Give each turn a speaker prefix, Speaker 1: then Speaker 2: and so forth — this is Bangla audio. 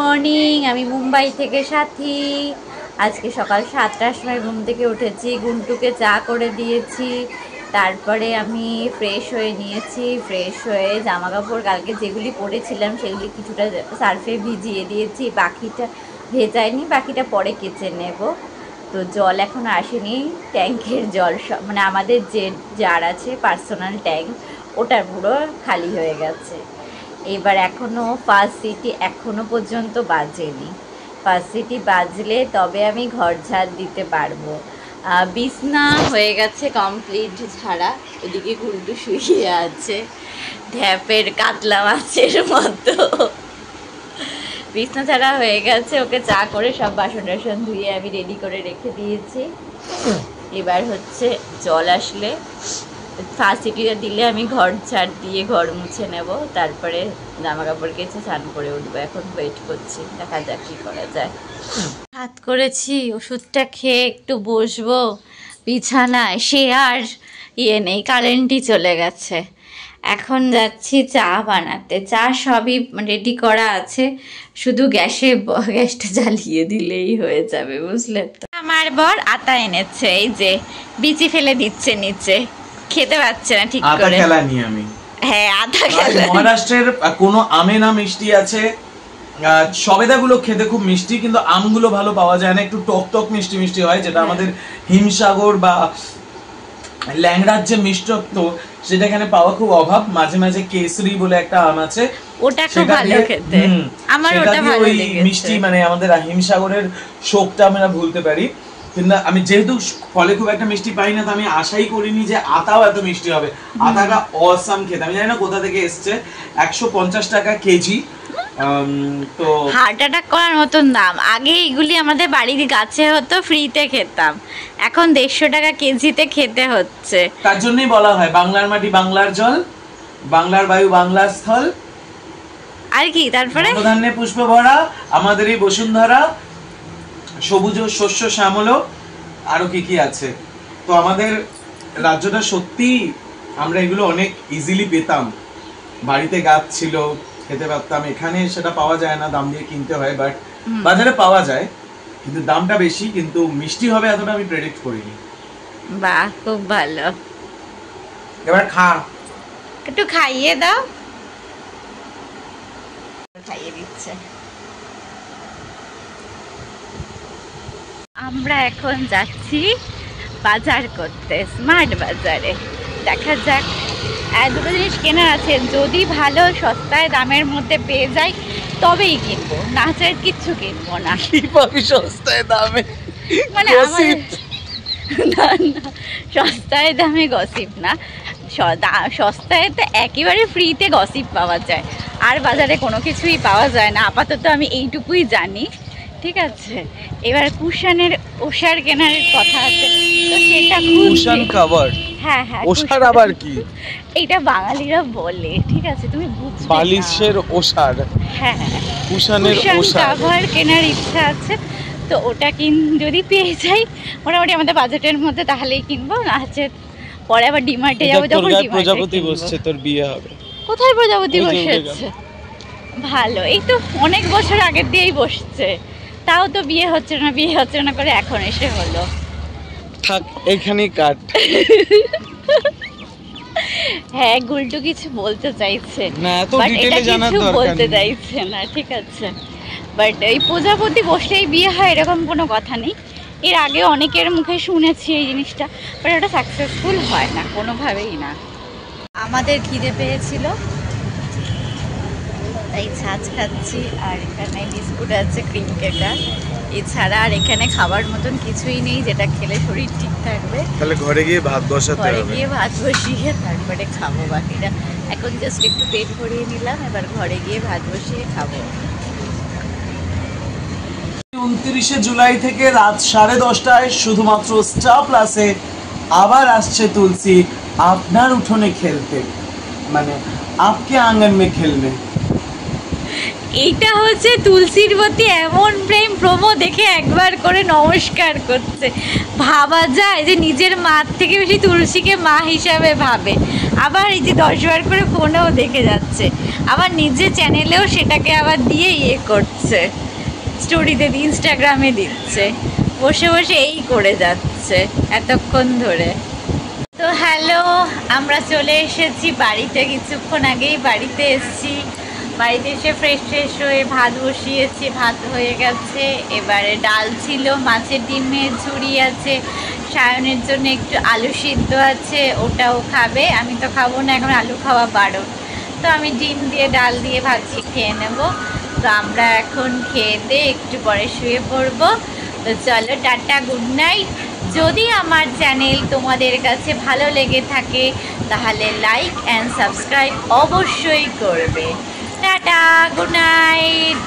Speaker 1: মর্নিং, আমি মুম্বাই থেকে সাথী। আজকে সকাল 7টার সময় ঘুম থেকে উঠেছি, গুন্টুকে চা করে দিয়েছি, তারপরে আমি ফ্রেশ হয়ে নিয়েছি। ফ্রেশ হয়ে জামা কাপড় কালকে যেগুলি পরেছিলাম সেগুলি কিছুটা সার্ফে ভিজিয়ে দিয়েছি, বাকিটা ভেজাইনি, বাকিটা পরে কেচে নেব। তো জল এখন আসেনি, ট্যাঙ্কের জল সব মানে আমাদের যে জার আছে পার্সোনাল ট্যাঙ্ক, ওটা পুরো খালি হয়ে গেছে। এবার এখনও ফার্স্ট সিটি এখনও পর্যন্ত বাজেনি। ফার্স্ট সিটি বাজলে তবে আমি ঘর ঝাড় দিতে পারবো। বিছনা হয়ে গেছে কমপ্লিট ঝাড়া, ওদিকে গুন্টু শুয়ে আছে ঢ্যাপের কাতলা মাছের মতো। বিছনা ছাড়া হয়ে গেছে, ওকে চা করে সব বাসন টাসন ধুয়ে আমি রেডি করে রেখে দিয়েছি। এবার হচ্ছে জল আসলে ফার্স্ট সিটিটা দিলে আমি ঘর ঝাড় দিয়ে ঘর মুছে নেব, তারপরে জামা কাপড় কেচে স্নান করে উঠবো। এখন ওয়েট করছি, দেখা যাক কী করা যায়। হাত করেছি, ওষুধটা খেয়ে একটু বসবো বিছানায়, সে আর নেই, কারেন্টই চলে গেছে। এখন যাচ্ছি চা বানাতে। চা সবই রেডি করা আছে, শুধু গ্যাসটা জ্বালিয়ে দিলেই হয়ে যাবে, বুঝলে তো। আমার বর আটা এনেছে, এই যে বিচি ফেলে দিচ্ছে নিচে, খেতে পাচ্ছে না ঠিক করে।
Speaker 2: আটা খেলা নিয়ে আমি,
Speaker 1: হ্যাঁ আটা খেলা।
Speaker 2: মহারাষ্ট্রের কোনো আমে না মিষ্টি আছে, সবেদাগুলো খেতে খুব মিষ্টি, কিন্তু আমগুলো ভালো পাওয়া যায় না, একটু টক টক মিষ্টি মিষ্টি হয়, যেটা আমাদের হিমসাগর বা ল্যাংড়ার যে মিষ্টত্ব সেটা এখানে পাওয়া খুব অভাব। মাঝে মাঝে কেসরি বলে একটা আম আছে,
Speaker 1: ওটা খুব ভালো খেতে, আমার ওটা ভালো লেগেছে।
Speaker 2: মিষ্টি মানে আমাদের হিমসাগরের শোকটা আমরা ভুলতে পারি। কিন্তু আমি যেহেতু ফলে খুব একটা মিষ্টি পাই না, তো আমি আশাই করিনি যে আতাও এত মিষ্টি হবে। আতাটা অসাম খেতে, আমি জানি না কোথা থেকে এসছে। 150 টাকা কেজি, তো
Speaker 1: হার্ট অ্যাটাক করার মতন দাম। আগে এগুলি আমাদের বাড়ির গাছে হতো, ফ্রিতে খেতাম, এখন 150 টাকা কেজিতে খেতে হচ্ছে।
Speaker 2: তার জন্যই বলা হয় বাংলার মাটি বাংলার জল, বাংলার বায়ু বাংলার স্থল,
Speaker 1: আর কি তারপরে
Speaker 2: ধান্যে পুষ্প ভরা আমাদের এই বসুন্ধরা, সবুজ শস্য শ্যামল, আরো কি কি আছে। তো আমাদের রাজ্যটা সত্যি, আমরা এগুলো অনেক ইজিলি পেতাম, বাড়িতে গাছ ছিল, খেতে পারতাম। এখানে সেটা পাওয়া যায় না, দাম দিয়ে কিনতে হয়, বাট বাজারে পাওয়া যায়, কিন্তু দামটা বেশি। কিন্তু মিষ্টি হবে এতটা আমি প্রেডিক্ট করিনি।
Speaker 1: বাহ, খুব ভালো।
Speaker 2: এবার খা,
Speaker 1: একটু খাইয়ে দাও। খাইয়ে দিচ্ছে। আমরা এখন যাচ্ছি বাজার করতে, স্মার্ট বাজারে। দেখা যাক, দুটো জিনিস কেনার আছে, যদি ভালো সস্তায় দামের মধ্যে পেয়ে যাই তবেই কিনবো, না চাই কিচ্ছু কিনবো না।
Speaker 2: কি পাবি সস্তায় দামে?
Speaker 1: মানে আমার না, সস্তায় দামে গসিপ না, সস্তায় তো একেবারে ফ্রিতে গসিপ পাওয়া যায়, আর বাজারে কোনো কিছুই পাওয়া যায় না। আপাতত আমি এইটুকুই জানি, ঠিক আছে। এবার কুশানের ওষার কেনার কথা আছে, তো সেটা
Speaker 2: কুশান কভার।
Speaker 1: হ্যাঁ হ্যাঁ,
Speaker 2: ওষার আবার কি?
Speaker 1: এইটা বাঙালিরা বলে, ঠিক আছে, তুমি বুঝবে।
Speaker 2: বালিশের ওষার,
Speaker 1: হ্যাঁ
Speaker 2: কুশানের ওষার
Speaker 1: কভার কেনার ইচ্ছা আছে, তো ওটা যদি পেয়ে যাই মোটামুটি আমাদের বাজেটের মধ্যে, তাহলেই কিনবো, না হচ্ছে পরে আবার ডিমার্টে যাবো। যখন
Speaker 2: প্রজাপতি বসছে, তোর বিয়ে হবে।
Speaker 1: কোথায় প্রজাপতি বসেছে? ভালো, এই তো অনেক বছর আগের দিয়েই বসছে, তাও তো বিয়ে হচ্ছে না বিয়ে হচ্ছে না করে এখন এসে হলো।
Speaker 2: থাক, এখানেই কাট।
Speaker 1: হ্যাঁ, গুলটু কিছু বলতে চাইছে
Speaker 2: না, এত ডিটেইলে জানার দরকার নেই,
Speaker 1: বলতে চাইছে না, ঠিক আছে। বাট এই প্রজাপতি বসলেই বিয়ে হয় এরকম কোনো কথা নেই। এর আগে অনেকের মুখে শুনেছি এই জিনিসটা, বাট ওটা সাকসেসফুল হয় না কোনোভাবেই না। আমাদের খিদে পেয়েছিল তাই ছাঁচ খাচ্ছি, আর এখানে বিস্কুট আছে, ক্রিম কেকার, এছাড়া আর এখানে খাবার মতন কিছুই নেই যেটা খেলে শরীর ঠিক থাকবে।
Speaker 2: তাহলে ঘরে গিয়ে ভাত বসাতে হবে,
Speaker 1: ঘরে গিয়ে ভাত বসিয়ে তারপরে খাবো বাকিটা। এখন জাস্ট একটু পেট ভরিয়ে নিলাম, এবার ঘরে গিয়ে ভাত বসিয়ে খাবো।
Speaker 2: 29 জুলাই থেকে রাত 10:30টায় শুধুমাত্র স্টার প্লাসে আবার আসছে তুলসী আপনার উঠোনে খেলতে, মানে আপকে আঙ্গন মে খেলবে।
Speaker 1: এইটা হচ্ছে তুলসীর প্রতি এমন প্রেম, প্রোমো দেখে একবার করে নমস্কার করছে। ভাবা যায় যে নিজের মার থেকে বেশি তুলসীকে মা হিসাবে ভাবে। আবার এই যে 10 বার করে ফোনেও দেখে যাচ্ছে, আবার নিজের চ্যানেলেও সেটাকে আবার দিয়ে করছে, স্টোরিতে ইনস্টাগ্রামে দিচ্ছে, বসে বসে এই করে যাচ্ছে এতক্ষণ ধরে। তো হ্যালো, আমরা চলে এসেছি বাড়িতে, কিছুক্ষণ আগেই বাড়িতে এসেছি। বাড়িতে এসে ফ্রেশ হয়ে ভাত বসিয়েছি, ভাত হয়ে গেছে। এবারে ডাল ছিল, মাছের ডিমের ঝুড়ি আছে, সায়নের জন্য একটু আলু সিদ্ধ আছে, ওটাও খাবে। আমি তো খাবো না, এখন আলু খাওয়া বারণ। তো আমি ডিম দিয়ে ডাল দিয়ে ভাজি খেয়ে নেব। তো আমরা এখন খেয়ে দিয়ে একটু পরে শুয়ে পড়বো। তো চলো, টাটা, গুড নাইট। যদি আমার চ্যানেল তোমাদের কাছে ভালো লেগে থাকে তাহলে লাইক অ্যান্ড সাবস্ক্রাইব অবশ্যই করবে। Tata, good night.